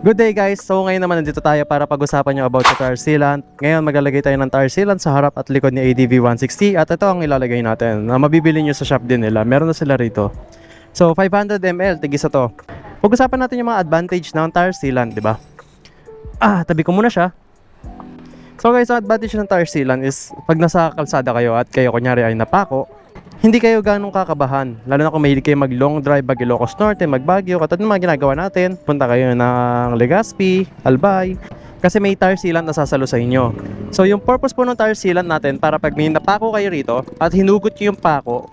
Good day guys! So ngayon naman nandito tayo para pag-usapan yung about sa tire sealant. Ngayon maglalagay tayo ng tire sealant sa harap at likod ni ADV 160 at ito ang ilalagay natin na mabibili nyo sa shop din nila. Meron na sila rito. So 500 ml, tigisa to. Pag-usapan natin yung mga advantage ng tire sealant, di ba? Tabi ko muna siya. So guys, ang advantage ng tire sealant is pag nasa kalsada kayo at kayo kunyari ay napako, hindi kayo ganong kakabahan. Lalo na kung mahilig kayo mag long drive, mag Ilocos Norte, mag Baguio, katulad ng mga ginagawa natin. Punta kayo ng Legazpi, Albay, kasi may tire sealant na sasalo sa inyo. So yung purpose po ng tire sealant natin para pag may napako kayo rito at hinugot nyo yung pako,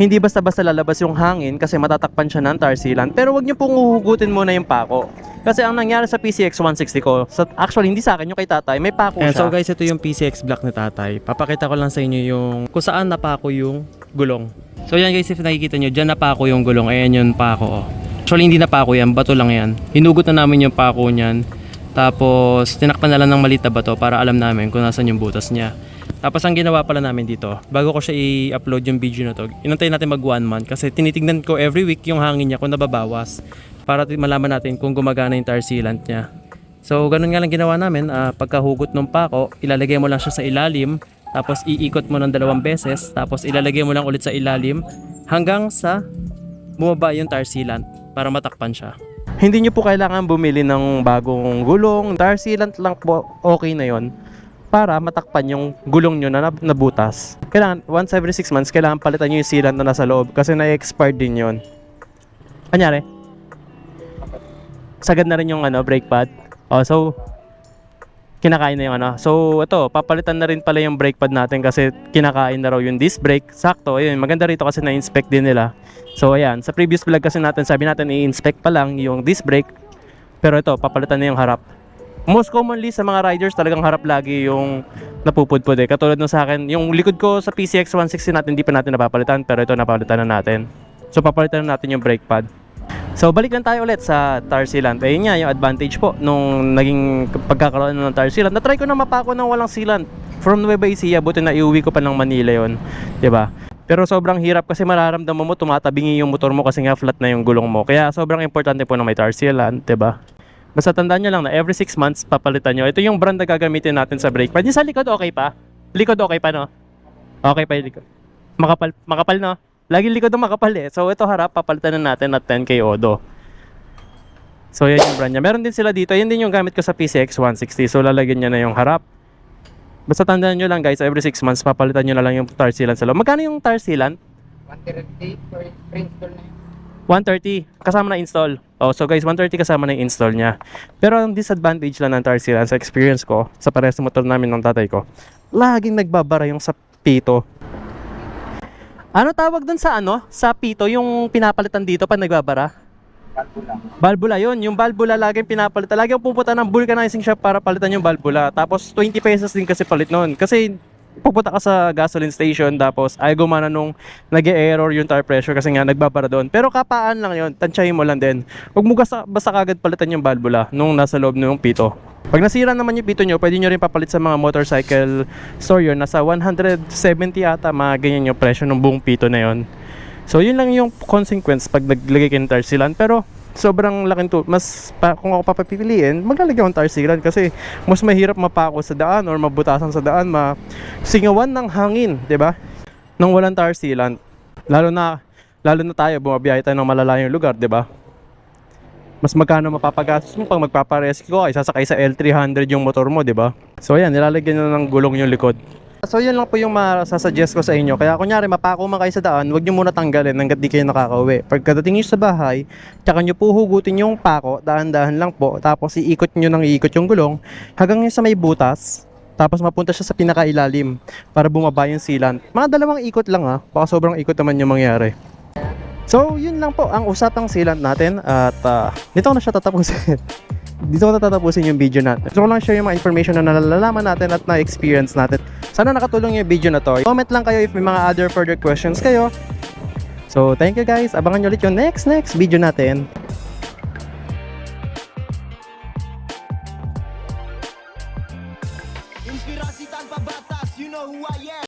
hindi basta-basta lalabas yung hangin kasi matatakpan siya ng tire sealant. Pero wag nyo pong uhugutin muna yung pako. Kasi ang nangyari sa PCX 160 ko, actually hindi sa akin, yung kay tatay, may pako siya. So guys, ito yung PCX block ni tatay. Papakita ko lang sa inyo yung kung saan napako yung gulong. So yan guys, if nakikita nyo, dyan napako yung gulong. Ayan yung pako. Actually hindi napako yan, bato lang yan. Hinugot na namin yung pako niyan. Tapos tinakpan na lang ng maliit na bato para alam namin kung nasan yung butas niya. Tapos ang ginawa pala namin dito, bago ko siya i-upload yung video na to, inantay natin mag 1 month kasi tinitignan ko every week yung hangin niya kung nababawas para malaman natin kung gumagana yung tire sealant niya. So ganun nga lang ginawa namin, pagkahugot ng pako, ilalagay mo lang siya sa ilalim, tapos iikot mo ng 2 beses, tapos ilalagay mo lang ulit sa ilalim hanggang sa bumaba yung tire sealant para matakpan siya. Hindi nyo po kailangan bumili ng bagong gulong. Tire sealant lang po, okay na yon para matakpan yung gulong nyo na nabutas. Kailangan, once every 6 months, kailangan palitan nyo yung sealant na nasa loob kasi na-expired din yon. Anyari? Sagad na rin yung brake pad. So kinakain na yung So ito, papalitan na rin pala yung brake pad natin kasi kinakain na raw yung disc brake. Sakto, ayun, maganda rito kasi na-inspect din nila. So ayan, sa previous vlog kasi natin, sabi natin i-inspect pa lang yung disc brake. Pero ito, papalitan na yung harap. Most commonly sa mga riders, talagang harap lagi yung napupudpud eh. Katulad nung sa akin, yung likod ko sa PCX 160 natin, hindi pa natin napapalitan, pero ito napapalitan na natin. So papalitan na natin yung brake pad. So balik lang tayo ulit sa tire sealant. Ayun nga yung advantage po nung naging pagkakaroon ng tire sealant. Na-try ko na mapako ng walang sealant from Nueva Ecija, buti na iuwi ko pa ng Manila yon, 'di ba? Pero sobrang hirap kasi mararamdaman mo tumatabingi yung motor mo kasi nga flat na yung gulong mo. Kaya sobrang importante po na may tire sealant, 'di ba? Basta tandaan nyo lang na every 6 months papalitan nyo. Ito yung brand na gagamitin natin sa brake pad. Yung sa likod okay pa? Likod okay pa, no? Okay pa yung likod. Makapal no? Laging likod na makapal eh. So ito harap, papalitan na natin at 10K Odo. So yan yung brand niya. Meron din sila dito. Yan din yung gamit ko sa PCX 160. So lalagyan niya na yung harap. Basta tandaan nyo lang guys, every 6 months papalitan nyo na lang yung tire sealant sa loob. Magkano yung tire sealant? 130 for install na yun. 130 kasama na install. So guys, 130 kasama na yung install niya. Pero ang disadvantage lang ng tire sealant sa experience ko sa parehas na motor namin ng tatay ko, laging nagbabara yung sa pito. Ano tawag dun sa sa pito, yung pinapalitan dito pag nagbabara? Valvula. Valvula yun. Yung valvula laging pinapalitan. Lagi akong pupunta ng vulcanizing shop para palitan yung valvula. Tapos 20 pesos din kasi palit nun. Kasi pupunta ka sa gasoline station tapos ay gumana nung nag-e-error yung tire pressure kasi nga nagbabara doon. Pero kapaan lang yun, tansyahin mo lang din. Huwag mo basta kagad palitan yung valvula nung nasa loob ng pito. Pag nasira naman yung pito nyo, pwede nyo rin papalit sa mga motorcycle store yun. Nasa 170 ata, mga ganyan yung presyo ng buong pito na yun. So yun lang yung consequence pag naglagay kayo ng tire sealant. Pero sobrang laking kung ako papapiliin, maglalagay akong tire sealant kasi mas mahirap mapako sa daan or mabutasan sa daan, masingawan ng hangin, 'di ba? Nang walang tire sealant. Lalo na tayo bumabiyahe tayo ng malalayong lugar, 'di ba? Mas magkano mapapagastos mo pag magpaparescue ay sasakay sa L300 yung motor mo, 'di ba? So ayan, nilalagyan na ng gulong yung likod. So yun lang po yung masasuggest ko sa inyo. Kaya kunyari mapako man kayo sa daan, huwag nyo muna tanggalin hanggat di kayo nakakauwi. Pagkadating nyo sa bahay, tsaka nyo po hugutin yung pako, dahan-dahan lang po. Tapos iikot nyo ng iikot yung gulong hanggang sa may butas. Tapos mapunta siya sa pinakailalim para bumaba yung sealant. Mga 2 ikot lang baka sobrang ikot naman yung mangyari. So yun lang po ang usapang sealant natin. At dito ko na siya tatapusin. Dito ko natatapusin yung video natin. Gusto ko lang share yung mga information na nalalaman natin at na-experience natin. Sana nakatulong yung video na to. Comment lang kayo if may mga other further questions kayo. So thank you guys. Abangan nyo ulit yung next video natin.